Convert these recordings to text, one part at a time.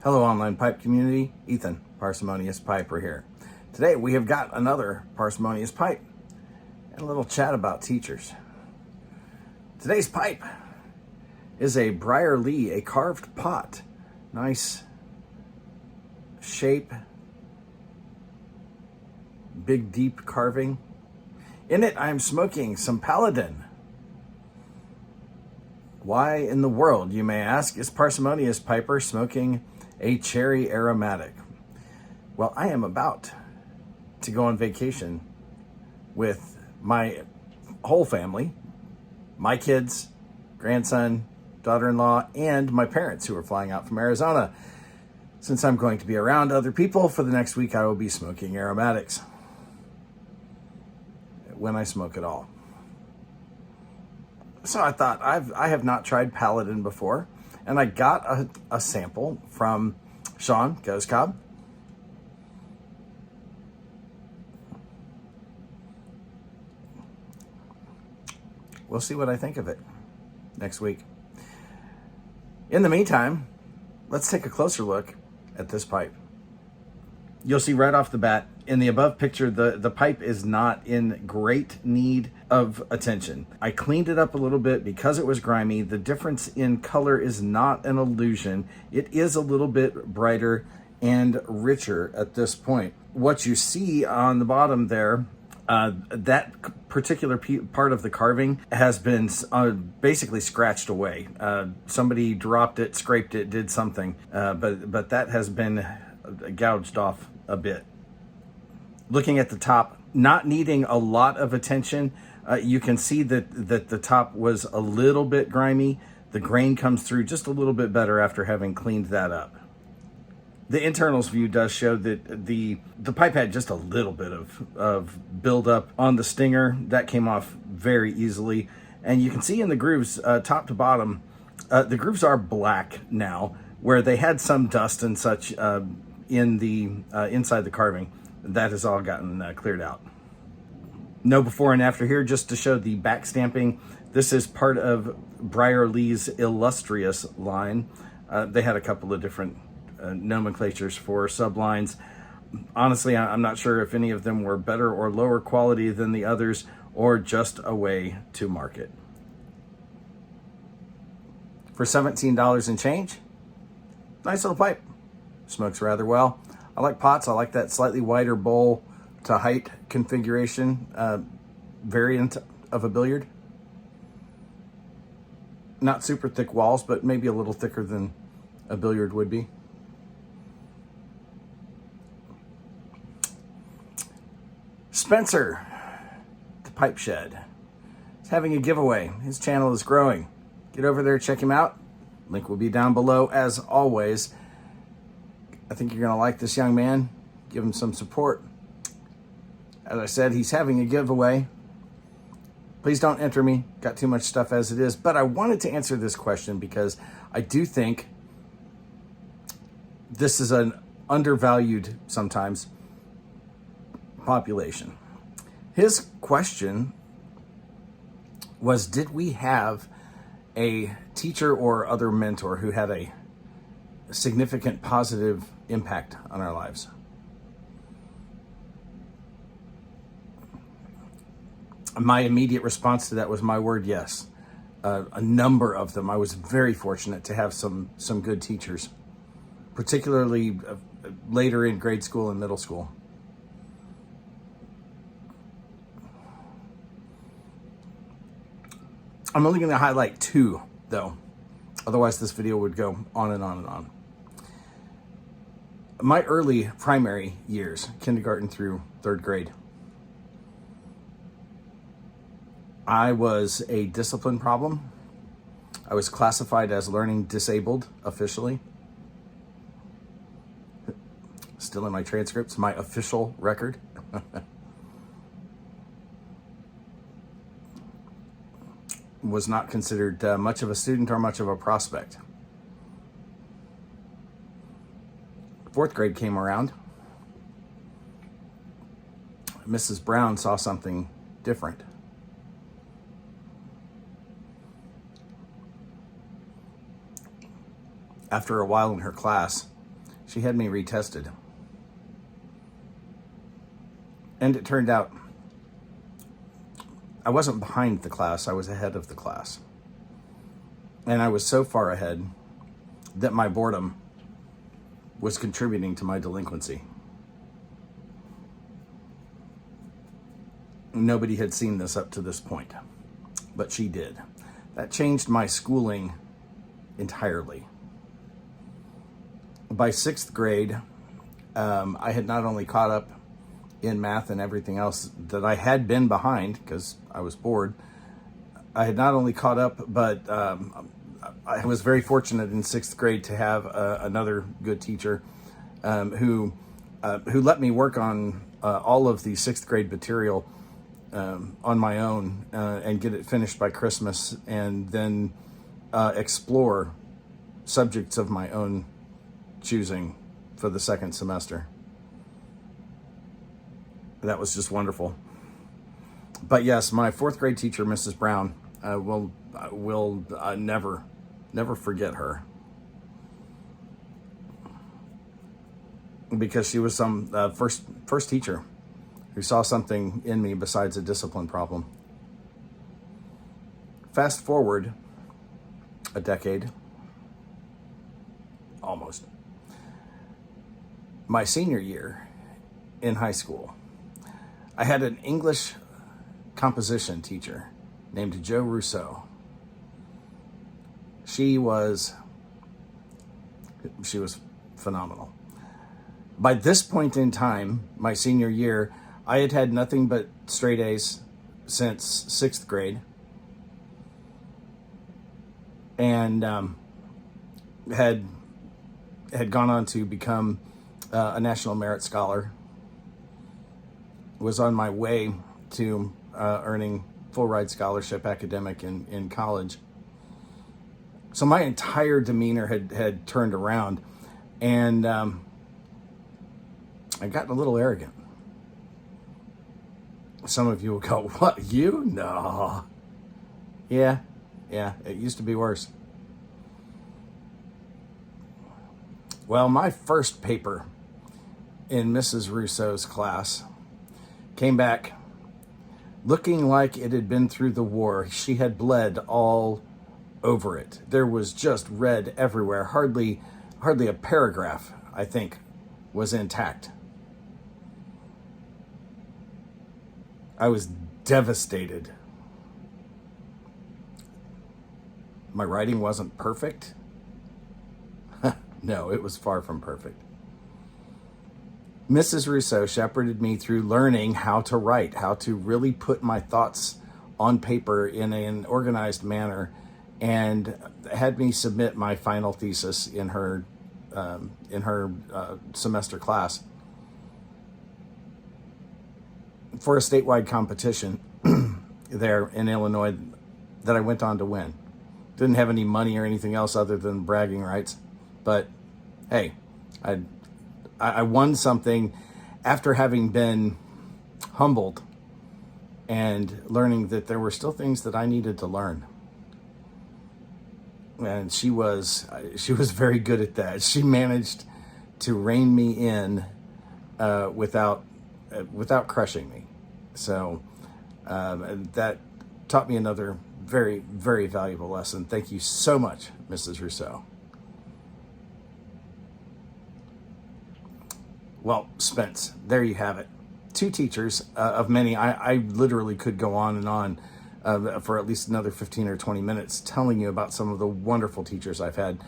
Hello, online pipe community. Ethan, Parsimonious Piper here. Today we have got another Parsimonious pipe and a little chat about teachers. Today's pipe is a Briarlee, a carved pot. Nice shape, big deep carving. In it I am smoking some Paladin. Why in the world, you may ask, is Parsimonious Piper smoking a cherry aromatic? Well, I am about to go on vacation with my whole family, my kids, grandson, daughter-in-law, and my parents who are flying out from Arizona. Since I'm going to be around other people for the next week, I will be smoking aromatics when I smoke at all. So I thought, I have not tried Paladin before, and I got a sample from Sean Goes Cobb. We'll see what I think of it next week. In the meantime, let's take a closer look at this pipe. You'll see right off the bat in the above picture, the pipe is not in great need of attention. I cleaned it up a little bit because it was grimy. The difference in color is not an illusion. It is a little bit brighter and richer at this point. What you see on the bottom there, that particular part of the carving has been basically scratched away. Somebody dropped it, scraped it, did something, but that has been gouged off a bit. Looking at the top, not needing a lot of attention, you can see that the top was a little bit grimy. The grain comes through just a little bit better after having cleaned that up. The internals view does show that the pipe had just a little bit of buildup on the stinger. That came off very easily. And you can see in the grooves, top to bottom, the grooves are black now, where they had some dust and such in the inside the carving. That has all gotten cleared out. No before and after here, just to show the back stamping. This is part of Briarlee's Illustrious line. They had a couple of different nomenclatures for sublines. Honestly, I'm not sure if any of them were better or lower quality than the others, or just a way to market. For $17 and change, nice little pipe. Smokes rather well. I like pots. I like that slightly wider bowl to height configuration variant of a billiard. Not super thick walls, but maybe a little thicker than a billiard would be. Spencer, ThePipeShed, is having a giveaway. His channel is growing. Get over there, check him out. Link will be down below as always. I think you're gonna like this young man. Give him some support. As I said, he's having a giveaway. Please don't enter me. Got too much stuff as it is. But I wanted to answer this question because I do think this is an undervalued, sometimes, population. His question was, did we have a teacher or other mentor who had a significant positive impact on our lives? My immediate response to that was my word, yes. A number of them. I was very fortunate to have some good teachers, particularly later in grade school and middle school. I'm only going to highlight two, though. Otherwise, this video would go on and on and on. My early primary years, kindergarten through third grade, I was a discipline problem. I was classified as learning disabled officially. Still in my transcripts, my official record. Was not considered much of a student or much of a prospect. Fourth grade came around. Mrs. Brown saw something different. After a while in her class, she had me retested. And it turned out I wasn't behind the class, I was ahead of the class. And I was so far ahead that my boredom was contributing to my delinquency. Nobody had seen this up to this point, but she did. That changed my schooling entirely. By 6th grade, I had not only caught up in math and everything else that I had been behind because I was bored. I had not only caught up, but I was very fortunate in 6th grade to have another good teacher who let me work on all of the 6th grade material on my own and get it finished by Christmas, and then explore subjects of my own choosing for the 2nd semester. That was just wonderful. But yes, my 4th grade teacher, Mrs. Brown, will never forget her, because she was some first teacher who saw something in me besides a discipline problem. Fast forward a decade, almost. My senior year in high school, I had an English composition teacher named Jo Rousseau. She was phenomenal. By this point in time, my senior year, I had had nothing but straight A's since 6th grade, and had gone on to become a National Merit Scholar. Was on my way to earning full ride scholarship academic in college. So my entire demeanor had turned around, and I got a little arrogant. Some of you will go, "What, you? No." Yeah, it used to be worse. Well, my first paper in Mrs. Rousseau's class came back looking like it had been through the war. She had bled all over it. There was just red everywhere. Hardly a paragraph, I think, was intact. I was devastated. My writing wasn't perfect. No, it was far from perfect. Mrs. Rousseau shepherded me through learning how to write, how to really put my thoughts on paper in an organized manner, and had me submit my final thesis in her semester class for a statewide competition there in Illinois that I went on to win. Didn't have any money or anything else other than bragging rights, but hey, I won something after having been humbled and learning that there were still things that I needed to learn. And she was very good at that. She managed to rein me in without crushing me. So that taught me another very, very valuable lesson. Thank you so much, Mrs. Rousseau. Well, Spence, there you have it. 2 teachers of many. I literally could go on and on for at least another 15 or 20 minutes telling you about some of the wonderful teachers I've had.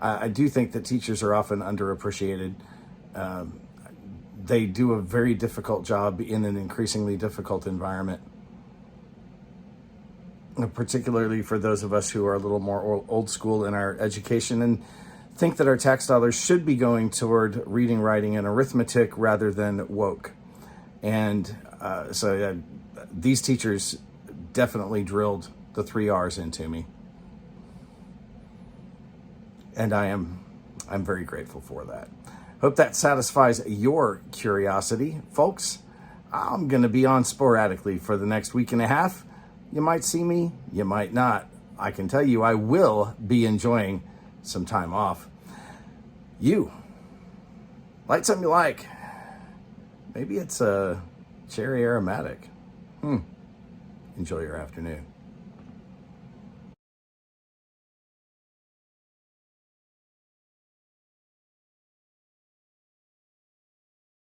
I do think that teachers are often underappreciated. They do a very difficult job in an increasingly difficult environment, particularly for those of us who are a little more old school in our education and think that our tax dollars should be going toward reading, writing, and arithmetic rather than woke. And so these teachers definitely drilled the 3 R's into me. And I'm very grateful for that. Hope that satisfies your curiosity. Folks, I'm going to be on sporadically for the next week and a half. You might see me, you might not. I can tell you I will be enjoying some time off. You Light something you like. Maybe it's a cherry aromatic. Enjoy your afternoon.